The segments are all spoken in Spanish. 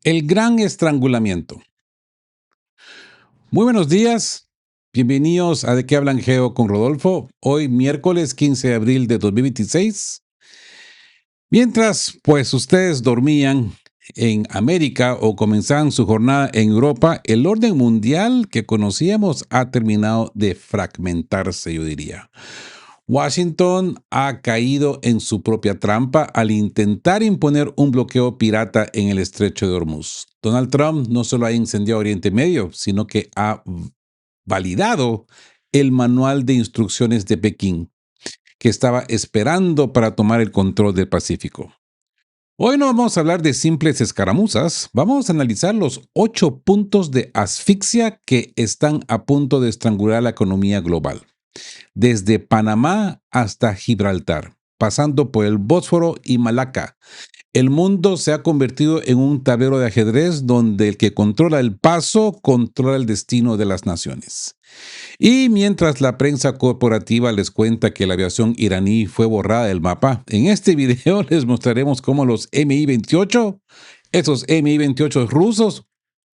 El gran estrangulamiento. Muy buenos días. Bienvenidos a De qué hablan Geo con Rodolfo. Hoy miércoles 15 de abril de 2026. Mientras pues ustedes dormían en América o comenzaban su jornada en Europa, el orden mundial que conocíamos ha terminado de fragmentarse, yo diría. Washington ha caído en su propia trampa al intentar imponer un bloqueo pirata en el estrecho de Hormuz. Donald Trump no solo ha incendiado Oriente Medio, sino que ha validado el manual de instrucciones de Pekín, que estaba esperando para tomar el control del Pacífico. Hoy no vamos a hablar de simples escaramuzas, vamos a analizar los 8 puntos de asfixia que están a punto de estrangular la economía global desde Panamá hasta Gibraltar, pasando por el Bósforo y Malaca. El mundo se ha convertido en un tablero de ajedrez donde el que controla el paso controla el destino de las naciones. Y mientras la prensa corporativa les cuenta que la aviación iraní fue borrada del mapa, en este video les mostraremos cómo los Mi-28, esos Mi-28 rusos,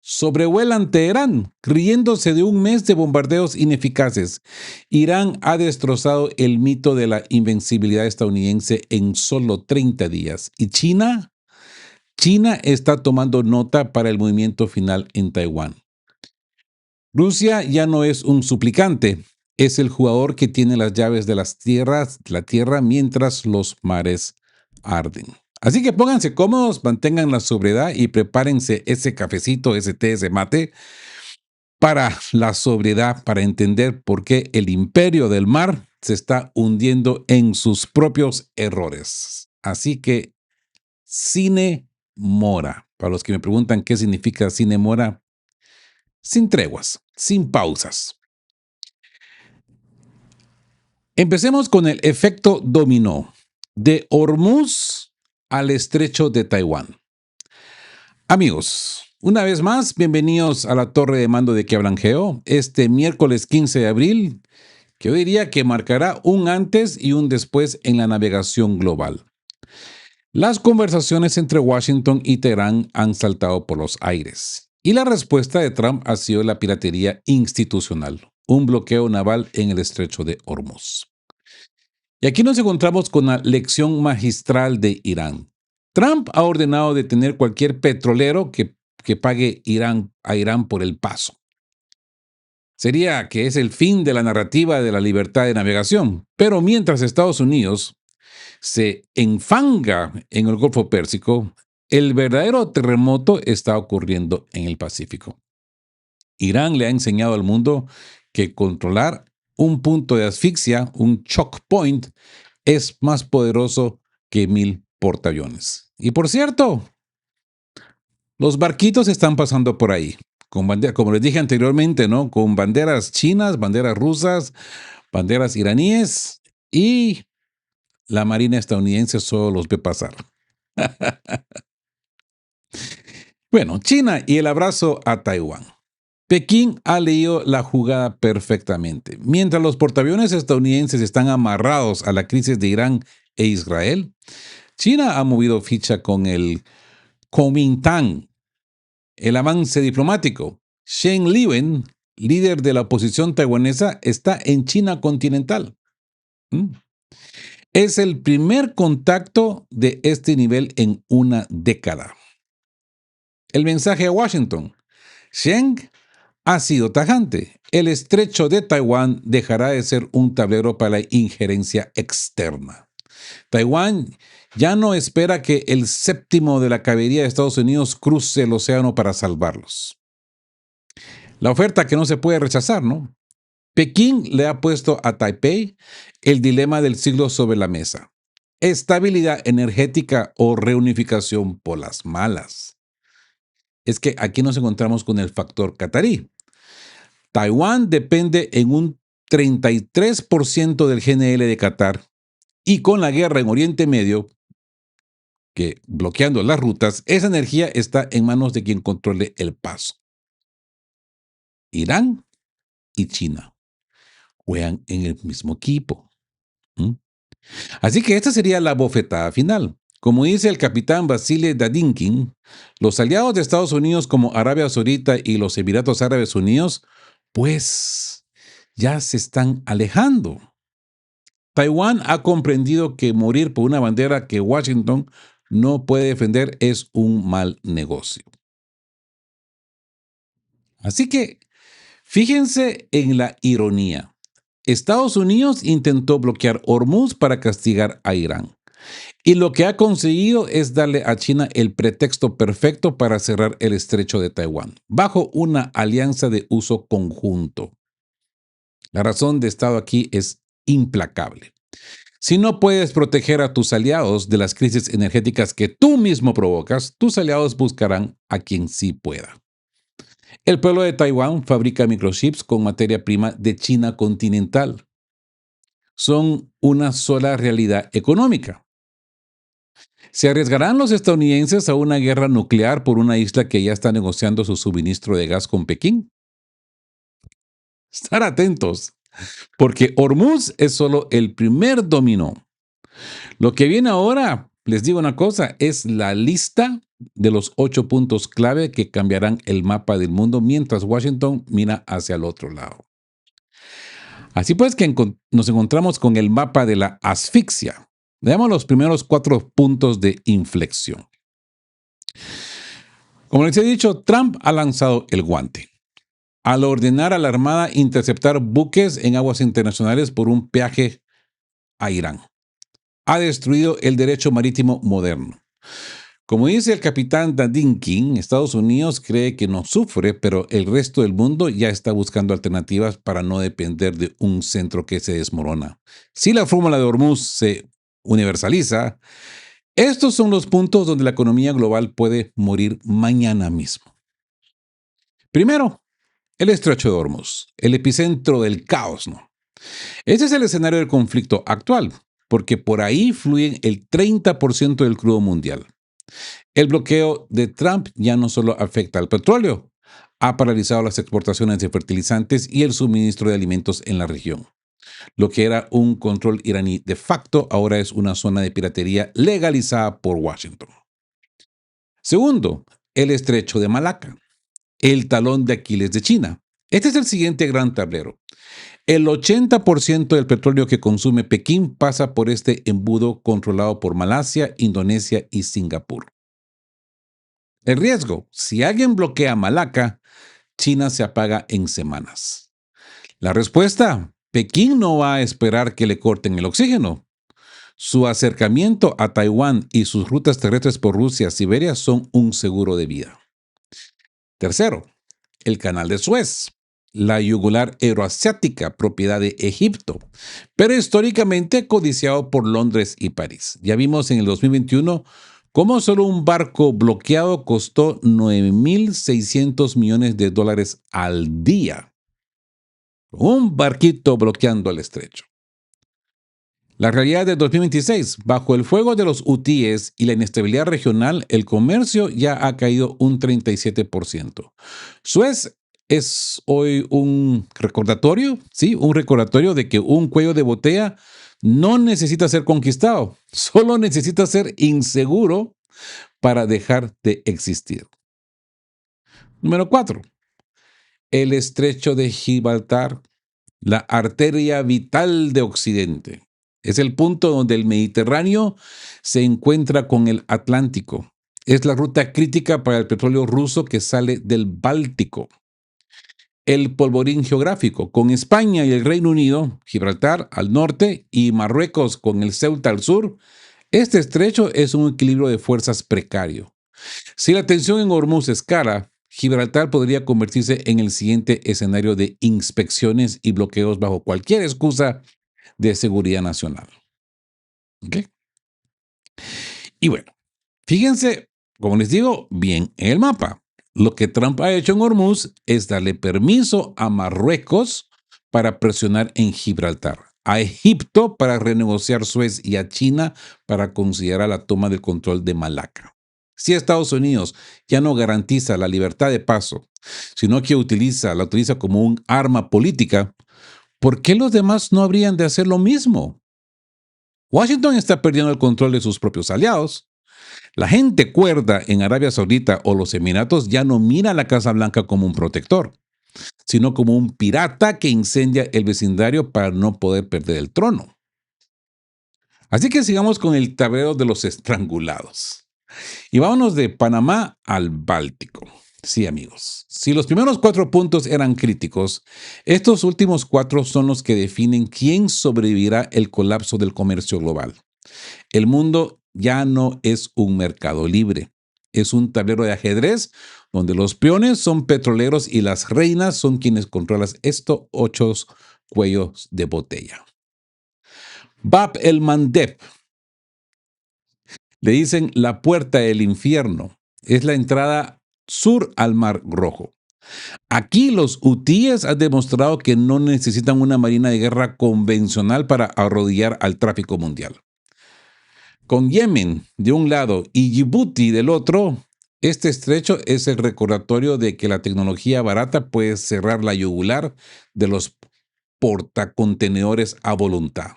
sobrevuelan Teherán, riéndose de un mes de bombardeos ineficaces. Irán ha destrozado el mito de la invencibilidad estadounidense en solo 30 días. ¿Y China? China está tomando nota para el movimiento final en Taiwán. Rusia ya no es un suplicante, es el jugador que tiene las llaves de la tierra mientras los mares arden. Así que pónganse cómodos, mantengan la sobriedad y prepárense ese cafecito, ese té, ese mate para la sobriedad, para entender por qué el imperio del mar se está hundiendo en sus propios errores. Así que cine mora. Para los que me preguntan qué significa cine mora, sin treguas, sin pausas. Empecemos con el efecto dominó, de Hormuz al estrecho de Taiwán. Amigos, una vez más, bienvenidos a la torre de mando de que hablan Geo, este miércoles 15 de abril, que yo diría que marcará un antes y un después en la navegación global. Las conversaciones entre Washington y Teherán han saltado por los aires, y la respuesta de Trump ha sido la piratería institucional, un bloqueo naval en el estrecho de Hormuz. Y aquí nos encontramos con la lección magistral de Irán. Trump ha ordenado detener cualquier petrolero que pague a Irán por el paso. Sería que es el fin de la narrativa de la libertad de navegación, pero mientras Estados Unidos se enfanga en el Golfo Pérsico, el verdadero terremoto está ocurriendo en el Pacífico. Irán le ha enseñado al mundo que controlar un punto de asfixia, un choke point, es más poderoso que 1000 portaaviones. Y por cierto, los barquitos están pasando por ahí, con bandera, como les dije anteriormente, ¿no? Con banderas chinas, banderas rusas, banderas iraníes, y la Marina estadounidense solo los ve pasar. Bueno, China y el abrazo a Taiwán. Pekín ha leído la jugada perfectamente. Mientras los portaaviones estadounidenses están amarrados a la crisis de Irán e Israel, China ha movido ficha con el Kuomintang, el avance diplomático. Shen Liwen, líder de la oposición taiwanesa, está en China continental. Es el primer contacto de este nivel en una década. El mensaje a Washington. Shen ha sido tajante. El estrecho de Taiwán dejará de ser un tablero para la injerencia externa. Taiwán ya no espera que el séptimo de la caballería de Estados Unidos cruce el océano para salvarlos. La oferta que no se puede rechazar, ¿no? Pekín le ha puesto a Taipei el dilema del siglo sobre la mesa. Estabilidad energética o reunificación por las malas. Es que aquí nos encontramos con el factor catarí. Taiwán depende en un 33% del GNL de Qatar, y con la guerra en Oriente Medio, que bloqueando las rutas, esa energía está en manos de quien controle el paso. Irán y China juegan en el mismo equipo. Así que esta sería la bofetada final. Como dice el capitán Vasile Dadinkin, los aliados de Estados Unidos como Arabia Saudita y los Emiratos Árabes Unidos, pues ya se están alejando. Taiwán ha comprendido que morir por una bandera que Washington no puede defender es un mal negocio. Así que fíjense en la ironía. Estados Unidos intentó bloquear Hormuz para castigar a Irán. Y lo que ha conseguido es darle a China el pretexto perfecto para cerrar el estrecho de Taiwán, bajo una alianza de uso conjunto. La razón de Estado aquí es implacable. Si no puedes proteger a tus aliados de las crisis energéticas que tú mismo provocas, tus aliados buscarán a quien sí pueda. El pueblo de Taiwán fabrica microchips con materia prima de China continental. Son una sola realidad económica. ¿Se arriesgarán los estadounidenses a una guerra nuclear por una isla que ya está negociando su suministro de gas con Pekín? Estar atentos, porque Hormuz es solo el primer dominó. Lo que viene ahora, les digo una cosa, es la lista de los 8 puntos clave que cambiarán el mapa del mundo mientras Washington mira hacia el otro lado. Así pues que nos encontramos con el mapa de la asfixia. Veamos los primeros 4 puntos de inflexión. Como les he dicho, Trump ha lanzado el guante al ordenar a la Armada interceptar buques en aguas internacionales por un peaje a Irán. Ha destruido el derecho marítimo moderno. Como dice el capitán Dadinkin, Estados Unidos cree que no sufre, pero el resto del mundo ya está buscando alternativas para no depender de un centro que se desmorona. Si la fórmula de Hormuz se universaliza, estos son los puntos donde la economía global puede morir mañana mismo. Primero, el estrecho de Hormuz, el epicentro del caos, ¿no? Ese es el escenario del conflicto actual, porque por ahí fluye el 30% del crudo mundial. El bloqueo de Trump ya no solo afecta al petróleo, ha paralizado las exportaciones de fertilizantes y el suministro de alimentos en la región. Lo que era un control iraní de facto ahora es una zona de piratería legalizada por Washington. Segundo, el estrecho de Malaca, el talón de Aquiles de China. Este es el siguiente gran tablero. El 80% del petróleo que consume Pekín pasa por este embudo controlado por Malasia, Indonesia y Singapur. El riesgo, si alguien bloquea Malaca, China se apaga en semanas. La respuesta, Pekín no va a esperar que le corten el oxígeno. Su acercamiento a Taiwán y sus rutas terrestres por Rusia y Siberia son un seguro de vida. Tercero, el canal de Suez, la yugular euroasiática, propiedad de Egipto, pero históricamente codiciado por Londres y París. Ya vimos en el 2021 cómo solo un barco bloqueado costó $9.600 millones al día. Un barquito bloqueando el estrecho. La realidad de 2026, bajo el fuego de los hutíes y la inestabilidad regional, el comercio ya ha caído un 37%. Suez es hoy un recordatorio, ¿sí? Un recordatorio de que un cuello de botella no necesita ser conquistado, solo necesita ser inseguro para dejar de existir. Número 4. El estrecho de Gibraltar, la arteria vital de Occidente. Es el punto donde el Mediterráneo se encuentra con el Atlántico. Es la ruta crítica para el petróleo ruso que sale del Báltico. El polvorín geográfico, con España y el Reino Unido, Gibraltar al norte y Marruecos con el Ceuta al sur, este estrecho es un equilibrio de fuerzas precario. Si la tensión en Hormuz escala, Gibraltar podría convertirse en el siguiente escenario de inspecciones y bloqueos bajo cualquier excusa de seguridad nacional. ¿Okay? Y bueno, fíjense, como les digo, bien en el mapa. Lo que Trump ha hecho en Hormuz es darle permiso a Marruecos para presionar en Gibraltar, a Egipto para renegociar Suez y a China para considerar la toma del control de Malaca. Si Estados Unidos ya no garantiza la libertad de paso, sino que la utiliza como un arma política, ¿por qué los demás no habrían de hacer lo mismo? Washington está perdiendo el control de sus propios aliados. La gente cuerda en Arabia Saudita o los Emiratos ya no mira a la Casa Blanca como un protector, sino como un pirata que incendia el vecindario para no poder perder el trono. Así que sigamos con el tablero de los estrangulados. Y vámonos de Panamá al Báltico. Sí, amigos. Si los primeros 4 puntos eran críticos, estos últimos 4 son los que definen quién sobrevivirá el colapso del comercio global. El mundo ya no es un mercado libre. Es un tablero de ajedrez donde los peones son petroleros y las reinas son quienes controlan estos 8 cuellos de botella. Bab el Mandeb, le dicen la puerta del infierno. Es la entrada sur al Mar Rojo. Aquí los hutíes han demostrado que no necesitan una marina de guerra convencional para arrodillar al tráfico mundial. Con Yemen de un lado y Djibouti del otro, este estrecho es el recordatorio de que la tecnología barata puede cerrar la yugular de los portacontenedores a voluntad.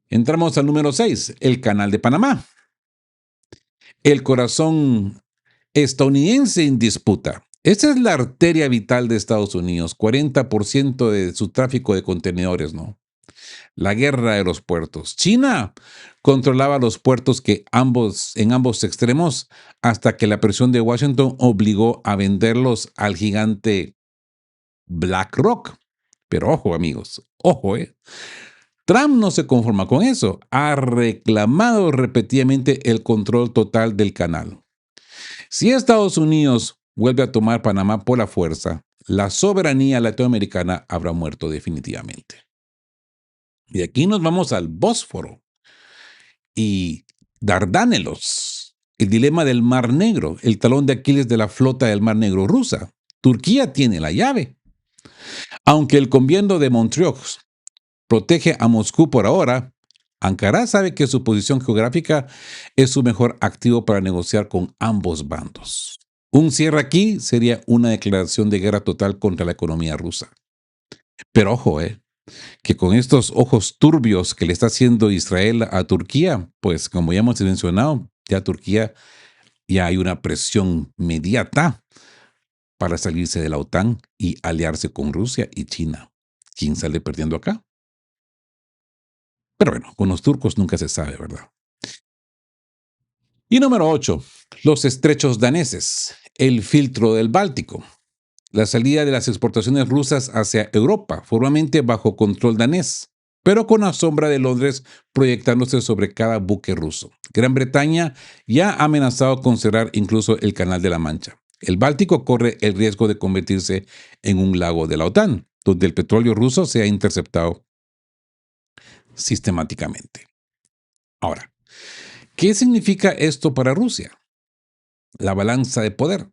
Entramos al número 6, el Canal de Panamá. El corazón estadounidense en disputa. Esta es la arteria vital de Estados Unidos, 40% de su tráfico de contenedores, ¿no? La guerra de los puertos. China controlaba los puertos en ambos extremos hasta que la presión de Washington obligó a venderlos al gigante BlackRock. Pero ojo, amigos, ojo, Trump no se conforma con eso. Ha reclamado repetidamente el control total del canal. Si Estados Unidos vuelve a tomar Panamá por la fuerza, la soberanía latinoamericana habrá muerto definitivamente. Y aquí nos vamos al Bósforo y Dardánelos, el dilema del Mar Negro, el talón de Aquiles de la flota del Mar Negro rusa. Turquía tiene la llave. Aunque el convento de Montreux protege a Moscú por ahora, Ankara sabe que su posición geográfica es su mejor activo para negociar con ambos bandos. Un cierre aquí sería una declaración de guerra total contra la economía rusa. Pero ojo, que con estos ojos turbios que le está haciendo Israel a Turquía, pues como ya hemos mencionado, ya Turquía ya hay una presión inmediata para salirse de la OTAN y aliarse con Rusia y China. ¿Quién sale perdiendo acá? Pero bueno, con los turcos nunca se sabe, ¿verdad? Y número 8, los estrechos daneses, el filtro del Báltico. La salida de las exportaciones rusas hacia Europa, formalmente bajo control danés, pero con la sombra de Londres proyectándose sobre cada buque ruso. Gran Bretaña ya ha amenazado con cerrar incluso el Canal de la Mancha. El Báltico corre el riesgo de convertirse en un lago de la OTAN, donde el petróleo ruso sea interceptado sistemáticamente. Ahora, ¿qué significa esto para Rusia? La balanza de poder.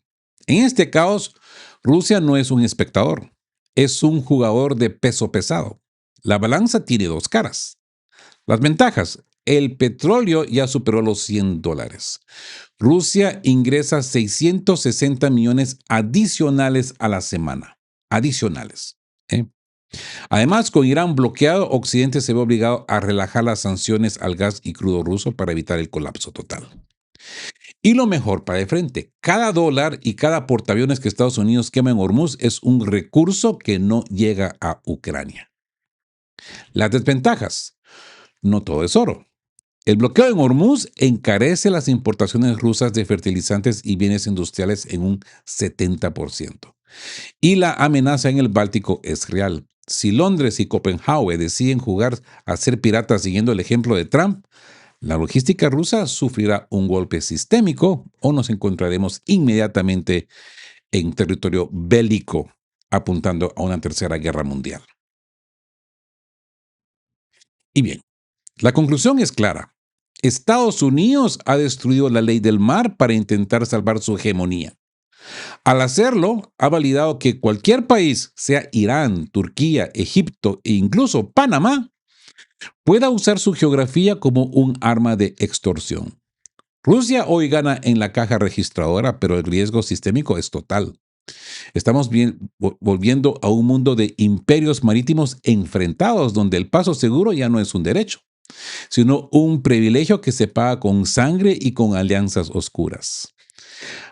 En este caos, Rusia no es un espectador, es un jugador de peso pesado. La balanza tiene 2 caras. Las ventajas. El petróleo ya superó los $100. Rusia ingresa 660 millones adicionales a la semana. Adicionales. Además, con Irán bloqueado, Occidente se ve obligado a relajar las sanciones al gas y crudo ruso para evitar el colapso total. Y lo mejor para de frente, cada dólar y cada portaaviones que Estados Unidos quema en Hormuz es un recurso que no llega a Ucrania. Las desventajas. No todo es oro. El bloqueo en Hormuz encarece las importaciones rusas de fertilizantes y bienes industriales en un 70%. Y la amenaza en el Báltico es real. Si Londres y Copenhague deciden jugar a ser piratas siguiendo el ejemplo de Trump, la logística rusa sufrirá un golpe sistémico o nos encontraremos inmediatamente en territorio bélico, apuntando a una tercera guerra mundial. Y bien, la conclusión es clara. Estados Unidos ha destruido la ley del mar para intentar salvar su hegemonía. Al hacerlo, ha validado que cualquier país, sea Irán, Turquía, Egipto e incluso Panamá, pueda usar su geografía como un arma de extorsión. Rusia hoy gana en la caja registradora, pero el riesgo sistémico es total. Estamos volviendo a un mundo de imperios marítimos enfrentados, donde el paso seguro ya no es un derecho, sino un privilegio que se paga con sangre y con alianzas oscuras.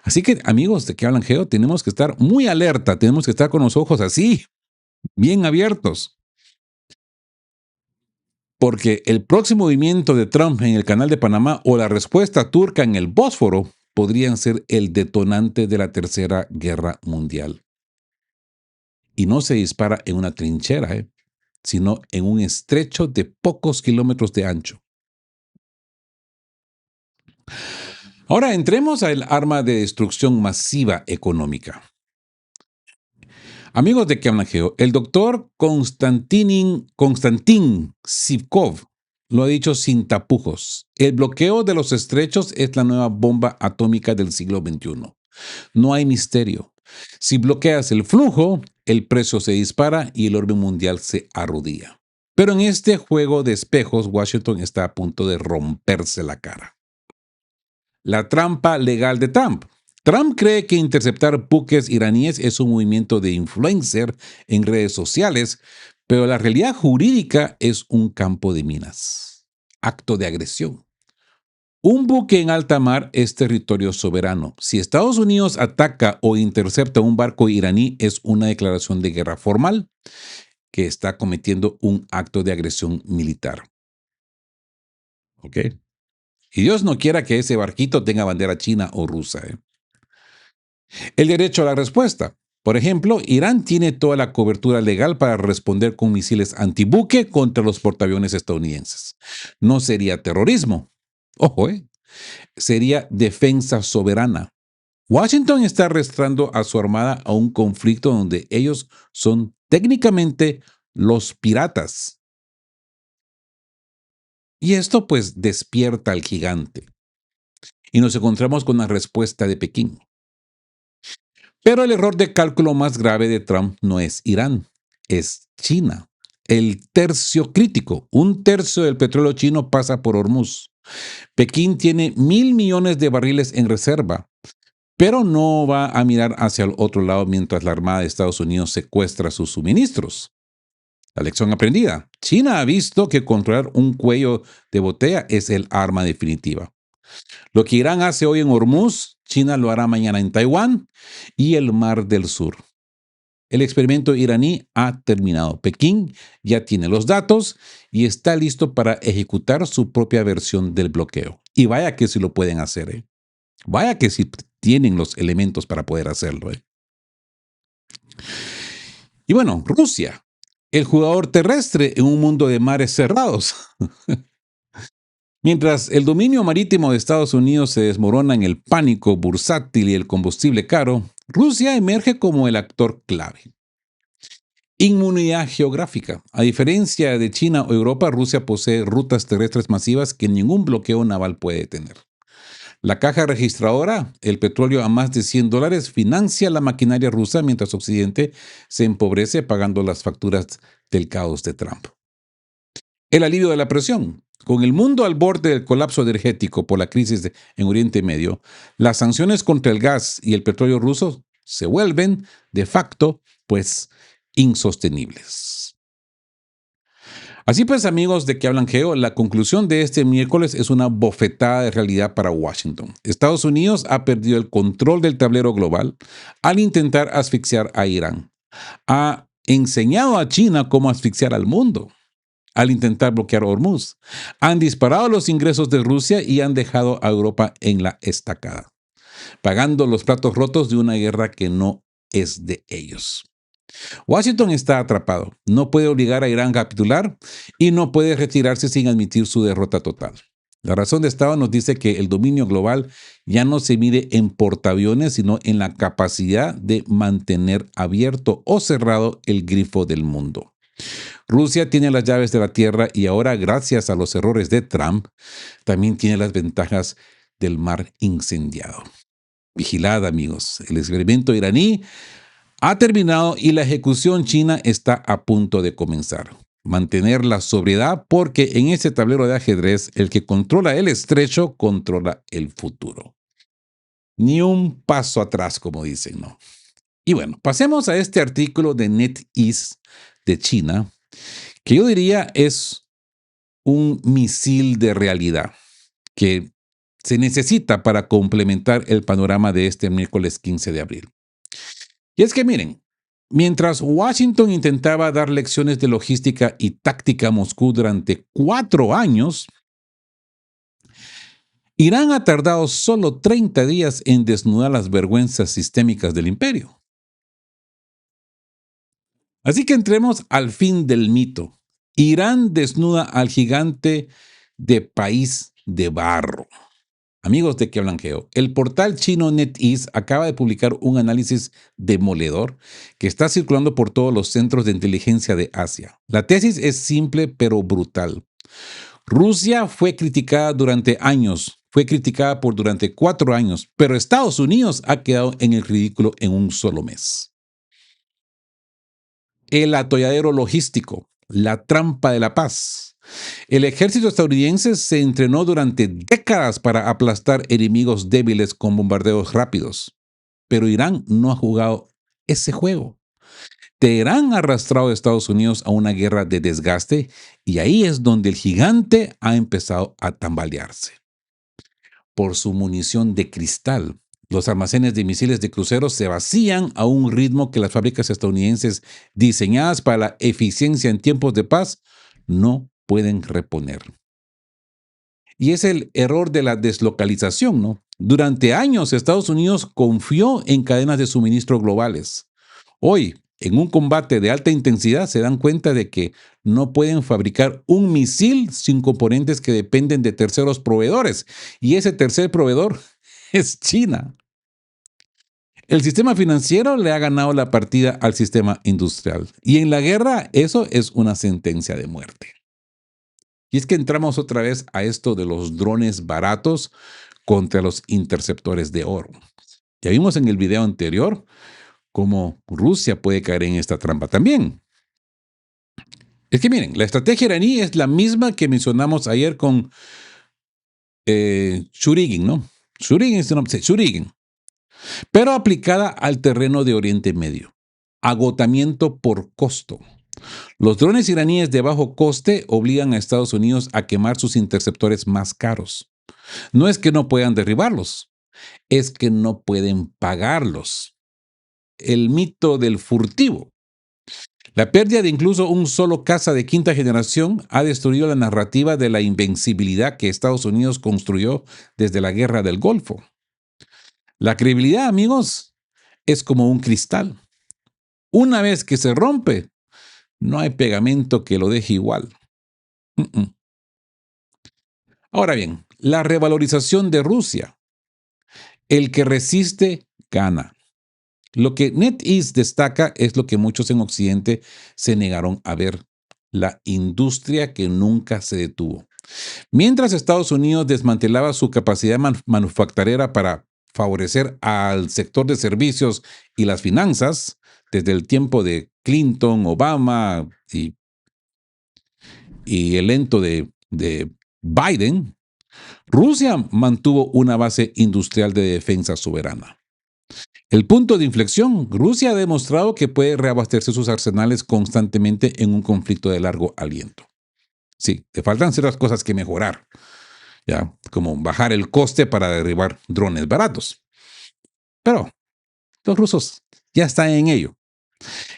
Así que, amigos de que hablan Geo, tenemos que estar muy alerta, tenemos que estar con los ojos así, bien abiertos, porque el próximo movimiento de Trump en el Canal de Panamá o la respuesta turca en el Bósforo podrían ser el detonante de la Tercera Guerra Mundial. Y no se dispara en una trinchera, sino en un estrecho de pocos kilómetros de ancho. Ahora entremos al arma de destrucción masiva económica. Amigos de que hablan Geo, el doctor Konstantin Sivkov lo ha dicho sin tapujos. El bloqueo de los estrechos es la nueva bomba atómica del siglo XXI. No hay misterio. Si bloqueas el flujo, el precio se dispara y el orden mundial se arrodilla. Pero en este juego de espejos, Washington está a punto de romperse la cara. La trampa legal de Trump. Trump cree que interceptar buques iraníes es un movimiento de influencer en redes sociales, pero la realidad jurídica es un campo de minas. Acto de agresión. Un buque en alta mar es territorio soberano. Si Estados Unidos ataca o intercepta un barco iraní, es una declaración de guerra formal que está cometiendo un acto de agresión militar. ¿Ok? Y Dios no quiera que ese barquito tenga bandera china o rusa. El derecho a la respuesta. Por ejemplo, Irán tiene toda la cobertura legal para responder con misiles antibuque contra los portaaviones estadounidenses. No sería terrorismo. Ojo, sería defensa soberana. Washington está arrastrando a su armada a un conflicto donde ellos son técnicamente los piratas. Y esto pues despierta al gigante. Y nos encontramos con la respuesta de Pekín. Pero el error de cálculo más grave de Trump no es Irán, es China. El tercio crítico, un tercio del petróleo chino pasa por Hormuz. Pekín tiene 1.000 millones de barriles en reserva, pero no va a mirar hacia el otro lado mientras la Armada de Estados Unidos secuestra sus suministros. La lección aprendida. China ha visto que controlar un cuello de botella es el arma definitiva. Lo que Irán hace hoy en Hormuz, China lo hará mañana en Taiwán y el Mar del Sur. El experimento iraní ha terminado. Pekín ya tiene los datos y está listo para ejecutar su propia versión del bloqueo. Y vaya que si lo pueden hacer. Vaya que si tienen los elementos para poder hacerlo. Y bueno, Rusia, el jugador terrestre en un mundo de mares cerrados. Mientras el dominio marítimo de Estados Unidos se desmorona en el pánico bursátil y el combustible caro, Rusia emerge como el actor clave. Inmunidad geográfica. A diferencia de China o Europa, Rusia posee rutas terrestres masivas que ningún bloqueo naval puede tener. La caja registradora, el petróleo a más de $100, financia la maquinaria rusa mientras Occidente se empobrece pagando las facturas del caos de Trump. El alivio de la presión. Con el mundo al borde del colapso energético por la crisis en Oriente Medio, las sanciones contra el gas y el petróleo ruso se vuelven, de facto, pues, insostenibles. Así pues, amigos de que hablan Geo, la conclusión de este miércoles es una bofetada de realidad para Washington. Estados Unidos ha perdido el control del tablero global al intentar asfixiar a Irán. Ha enseñado a China cómo asfixiar al mundo al intentar bloquear Hormuz. Han disparado los ingresos de Rusia y han dejado a Europa en la estacada, pagando los platos rotos de una guerra que no es de ellos. Washington está atrapado, no puede obligar a Irán a capitular y no puede retirarse sin admitir su derrota total. La razón de Estado nos dice que el dominio global ya no se mide en portaaviones, sino en la capacidad de mantener abierto o cerrado el grifo del mundo. Rusia tiene las llaves de la tierra y ahora, gracias a los errores de Trump, también tiene las ventajas del mar incendiado. Vigilad, amigos, el experimento iraní ha terminado y la ejecución china está a punto de comenzar. Mantener la sobriedad porque en ese tablero de ajedrez el que controla el estrecho controla el futuro. Ni un paso atrás, como dicen, ¿no? Y bueno, pasemos a este artículo de NetEase de China, que yo diría es un misil de realidad que se necesita para complementar el panorama de este miércoles 15 de abril. Y es que miren, mientras Washington intentaba dar lecciones de logística y táctica a Moscú durante 4 años, Irán ha tardado solo 30 días en desnudar las vergüenzas sistémicas del imperio. Así que entremos al fin del mito. Irán desnuda al gigante de país de barro. Amigos de Que Hablan Geo, el portal chino NetEase acaba de publicar un análisis demoledor que está circulando por todos los centros de inteligencia de Asia. La tesis es simple pero brutal. Rusia fue criticada durante años, fue criticada por durante 4 años, pero Estados Unidos ha quedado en el ridículo en un solo mes. El atolladero logístico, la trampa de la paz. El ejército estadounidense se entrenó durante décadas para aplastar enemigos débiles con bombardeos rápidos, pero Irán no ha jugado ese juego. Teherán ha arrastrado a Estados Unidos a una guerra de desgaste y ahí es donde el gigante ha empezado a tambalearse. Por su munición de cristal, los almacenes de misiles de cruceros se vacían a un ritmo que las fábricas estadounidenses diseñadas para la eficiencia en tiempos de paz no pueden reponer. Y es el error de la deslocalización, ¿no? Durante años Estados Unidos confió en cadenas de suministro globales. Hoy, en un combate de alta intensidad, se dan cuenta de que no pueden fabricar un misil sin componentes que dependen de terceros proveedores. Y ese tercer proveedor es China. El sistema financiero le ha ganado la partida al sistema industrial. Y en la guerra, eso es una sentencia de muerte. Y es que entramos otra vez a esto de los drones baratos contra los interceptores de oro. Ya vimos en el video anterior cómo Rusia puede caer en esta trampa también. Es que miren, la estrategia iraní es la misma que mencionamos ayer con Shurigin, ¿no? Shurigin, pero aplicada al terreno de Oriente Medio. Agotamiento por costo. Los drones iraníes de bajo coste obligan a Estados Unidos a quemar sus interceptores más caros. No es que no puedan derribarlos, es que no pueden pagarlos. El mito del furtivo. La pérdida de incluso un solo caza de quinta generación ha destruido la narrativa de la invencibilidad que Estados Unidos construyó desde la Guerra del Golfo. La credibilidad, amigos, es como un cristal. Una vez que se rompe, no hay pegamento que lo deje igual. Ahora bien, la revalorización de Rusia. El que resiste, gana. Lo que NetEase destaca es lo que muchos en Occidente se negaron a ver, la industria que nunca se detuvo. Mientras Estados Unidos desmantelaba su capacidad manufacturera para favorecer al sector de servicios y las finanzas, desde el tiempo de Clinton, Obama y el lento de Biden, Rusia mantuvo una base industrial de defensa soberana. El punto de inflexión, Rusia ha demostrado que puede reabastecer sus arsenales constantemente en un conflicto de largo aliento. Sí, te faltan ciertas cosas que mejorar, ya, como bajar el coste para derribar drones baratos. Pero los rusos ya están en ello.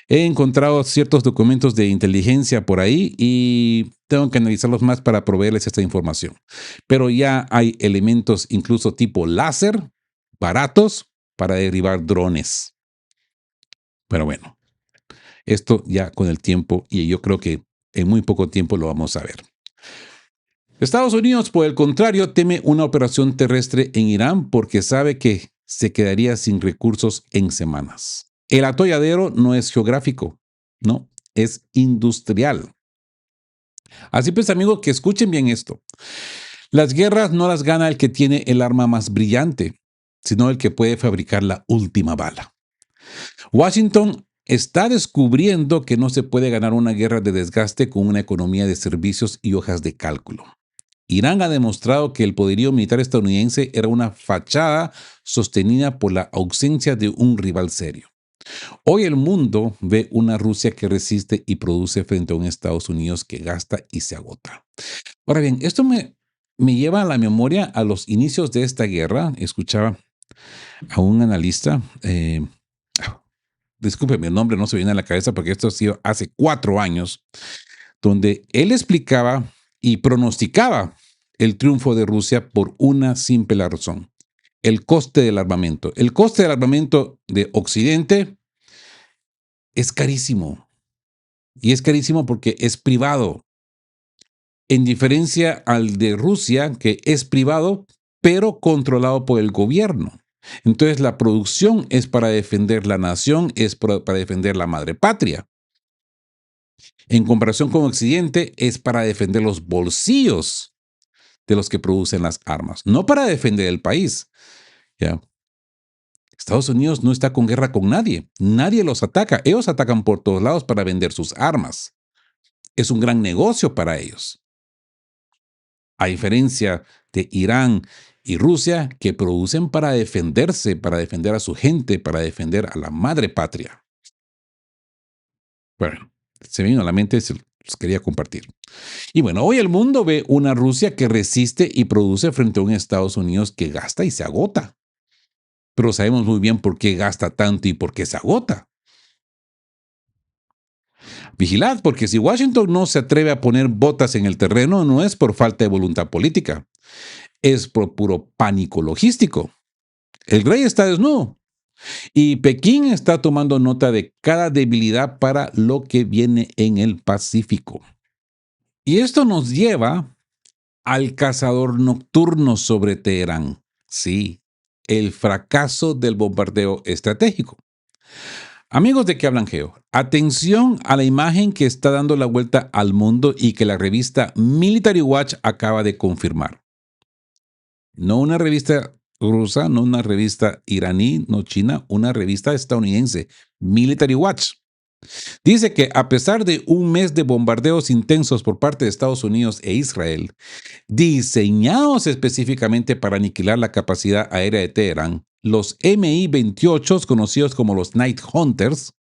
He encontrado ciertos documentos de inteligencia por ahí y tengo que analizarlos más para proveerles esta información. Pero ya hay elementos incluso tipo láser, baratos, para derribar drones. Pero bueno, esto ya con el tiempo y yo creo que en muy poco tiempo lo vamos a ver. Estados Unidos, por el contrario, teme una operación terrestre en Irán porque sabe que se quedaría sin recursos en semanas. El atolladero no es geográfico, no, es industrial. Así pues, amigos, que escuchen bien esto. Las guerras no las gana el que tiene el arma más brillante, sino el que puede fabricar la última bala. Washington está descubriendo que no se puede ganar una guerra de desgaste con una economía de servicios y hojas de cálculo. Irán ha demostrado que el poderío militar estadounidense era una fachada sostenida por la ausencia de un rival serio. Hoy el mundo ve una Rusia que resiste y produce frente a un Estados Unidos que gasta y se agota. Ahora bien, esto me lleva a la memoria a los inicios de esta guerra. Escuchaba a un analista, discúlpeme, el nombre no se viene a la cabeza porque esto ha sido hace 4 años, donde él explicaba y pronosticaba el triunfo de Rusia por una simple razón: el coste del armamento. El coste del armamento de Occidente es carísimo, y es carísimo porque es privado, en diferencia al de Rusia, que es privado, pero controlado por el gobierno. Entonces la producción es para defender la nación, es para defender la madre patria. En comparación con Occidente, es para defender los bolsillos de los que producen las armas, no para defender el país. ¿Ya? Estados Unidos no está con guerra con nadie, nadie los ataca, ellos atacan por todos lados para vender sus armas. Es un gran negocio para ellos. A diferencia de Irán y Rusia, que producen para defenderse, para defender a su gente, para defender a la madre patria. Bueno, se me vino a la mente, se los quería compartir. Y bueno, hoy el mundo ve una Rusia que resiste y produce frente a un Estados Unidos que gasta y se agota. Pero sabemos muy bien por qué gasta tanto y por qué se agota. Vigilad, porque si Washington no se atreve a poner botas en el terreno, no es por falta de voluntad política, es por puro pánico logístico. El rey está desnudo y Pekín está tomando nota de cada debilidad para lo que viene en el Pacífico. Y esto nos lleva al cazador nocturno sobre Teherán. Sí, el fracaso del bombardeo estratégico. Amigos de Que Hablan Geo, atención a la imagen que está dando la vuelta al mundo y que la revista Military Watch acaba de confirmar. No una revista rusa, no una revista iraní, no china, una revista estadounidense, Military Watch. Dice que a pesar de un mes de bombardeos intensos por parte de Estados Unidos e Israel, diseñados específicamente para aniquilar la capacidad aérea de Teherán, los Mi-28, conocidos como los Night Hunters,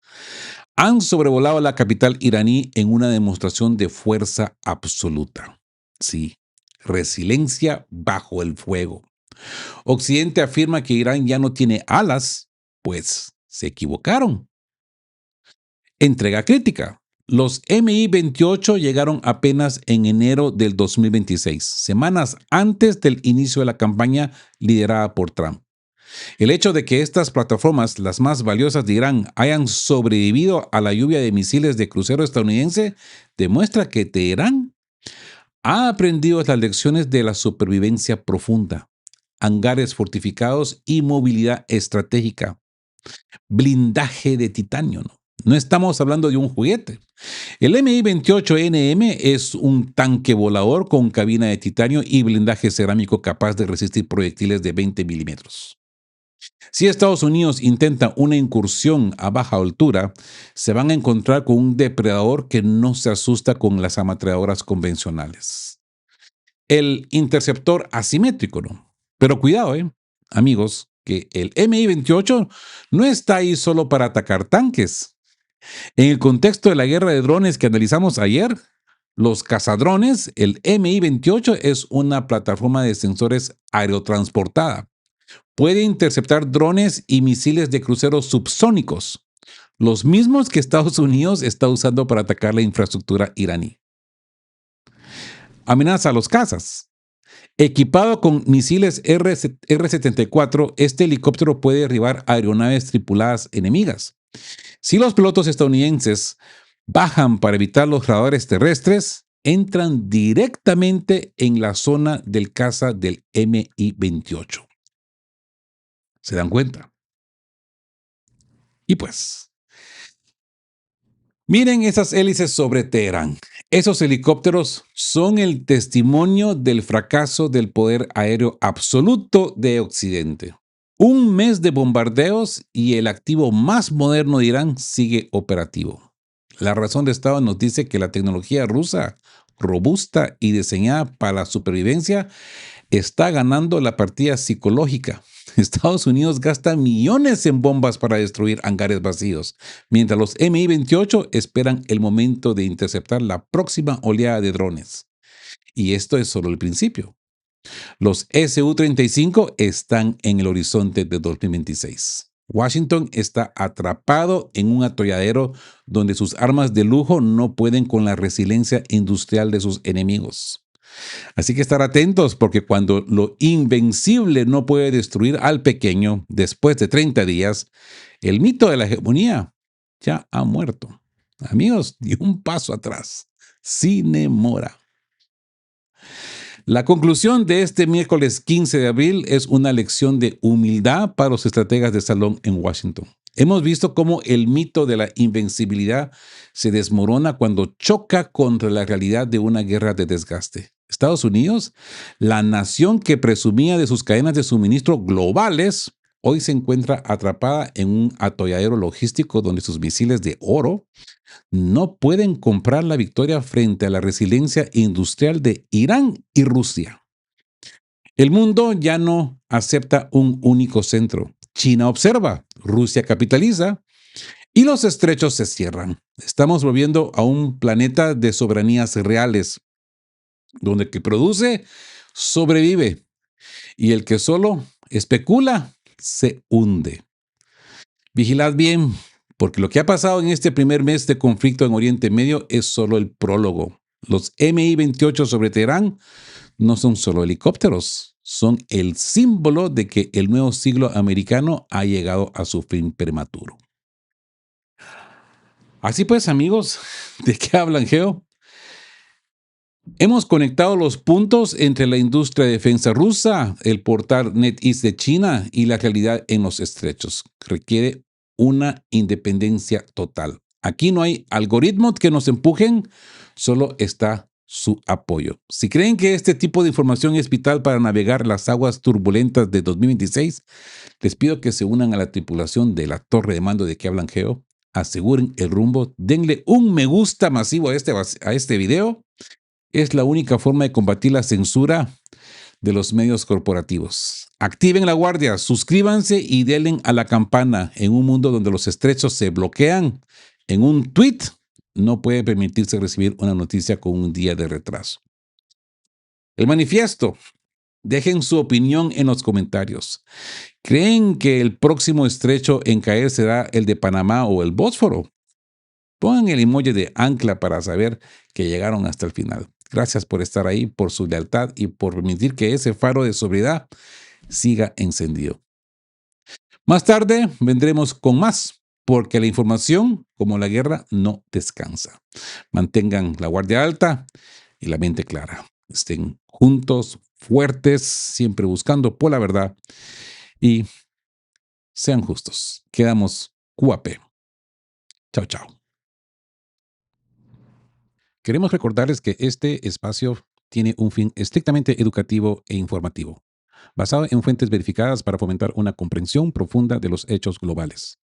han sobrevolado la capital iraní en una demostración de fuerza absoluta. Sí, resiliencia bajo el fuego. Occidente afirma que Irán ya no tiene alas, pues se equivocaron. Entrega crítica. Los Mi-28 llegaron apenas en enero del 2026, semanas antes del inicio de la campaña liderada por Trump. El hecho de que estas plataformas, las más valiosas de Irán, hayan sobrevivido a la lluvia de misiles de crucero estadounidense, demuestra que Teherán ha aprendido las lecciones de la supervivencia profunda, hangares fortificados y movilidad estratégica, blindaje de titanio. No estamos hablando de un juguete. El Mi-28NM es un tanque volador con cabina de titanio y blindaje cerámico capaz de resistir proyectiles de 20 milímetros. Si Estados Unidos intenta una incursión a baja altura, se van a encontrar con un depredador que no se asusta con las ametralladoras convencionales. El interceptor asimétrico, ¿no? Pero cuidado, amigos, que el Mi-28 no está ahí solo para atacar tanques. En el contexto de la guerra de drones que analizamos ayer, los cazadrones, el Mi-28 es una plataforma de sensores aerotransportada. Puede interceptar drones y misiles de cruceros subsónicos, los mismos que Estados Unidos está usando para atacar la infraestructura iraní. Amenaza a los cazas. Equipado con misiles R-74, este helicóptero puede derribar aeronaves tripuladas enemigas. Si los pilotos estadounidenses bajan para evitar los radares terrestres, entran directamente en la zona del caza del Mi-28. ¿Se dan cuenta? Y pues, miren esas hélices sobre Teherán. Esos helicópteros son el testimonio del fracaso del poder aéreo absoluto de Occidente. Un mes de bombardeos y el activo más moderno de Irán sigue operativo. La razón de Estado nos dice que la tecnología rusa, robusta y diseñada para la supervivencia, está ganando la partida psicológica. Estados Unidos gasta millones en bombas para destruir hangares vacíos, mientras los Mi-28 esperan el momento de interceptar la próxima oleada de drones. Y esto es solo el principio. Los Su-35 están en el horizonte de 2026. Washington está atrapado en un atolladero donde sus armas de lujo no pueden con la resiliencia industrial de sus enemigos. Así que estar atentos porque cuando lo invencible no puede destruir al pequeño después de 30 días, el mito de la hegemonía ya ha muerto. Amigos, di un paso atrás. Sin mora. La conclusión de este miércoles 15 de abril es una lección de humildad para los estrategas de salón en Washington. Hemos visto cómo el mito de la invencibilidad se desmorona cuando choca contra la realidad de una guerra de desgaste. Estados Unidos, la nación que presumía de sus cadenas de suministro globales, hoy se encuentra atrapada en un atolladero logístico donde sus misiles de oro no pueden comprar la victoria frente a la resiliencia industrial de Irán y Rusia. El mundo ya no acepta un único centro. China observa, Rusia capitaliza y los estrechos se cierran. Estamos volviendo a un planeta de soberanías reales, donde el que produce sobrevive y el que solo especula se hunde. Vigilad bien, porque lo que ha pasado en este primer mes de conflicto en Oriente Medio es solo el prólogo. Los Mi-28 sobre Teherán no son solo helicópteros, son el símbolo de que el nuevo siglo americano ha llegado a su fin prematuro. Así pues, amigos, ¿de qué hablan, Geo? Hemos conectado los puntos entre la industria de defensa rusa, el portal NetEase de China y la realidad en los estrechos. Requiere una independencia total. Aquí no hay algoritmos que nos empujen, solo está su apoyo. Si creen que este tipo de información es vital para navegar las aguas turbulentas de 2026, les pido que se unan a la tripulación de la torre de mando de que hablan Geo, aseguren el rumbo, denle un me gusta masivo a este video. Es la única forma de combatir la censura de los medios corporativos. Activen la guardia, suscríbanse y denle a la campana. En un mundo donde los estrechos se bloquean, en un tweet no puede permitirse recibir una noticia con un día de retraso. El manifiesto. Dejen su opinión en los comentarios. ¿Creen que el próximo estrecho en caer será el de Panamá o el Bósforo? Pongan el emoji de ancla para saber que llegaron hasta el final. Gracias por estar ahí, por su lealtad y por permitir que ese faro de sobriedad siga encendido. Más tarde vendremos con más, porque la información, como la guerra, no descansa. Mantengan la guardia alta y la mente clara. Estén juntos, fuertes, siempre buscando por la verdad y sean justos. Quedamos QAP. Chao, chao. Queremos recordarles que este espacio tiene un fin estrictamente educativo e informativo, basado en fuentes verificadas para fomentar una comprensión profunda de los hechos globales.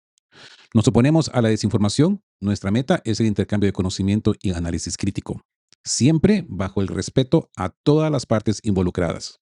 Nos oponemos a la desinformación. Nuestra meta es el intercambio de conocimiento y análisis crítico, siempre bajo el respeto a todas las partes involucradas.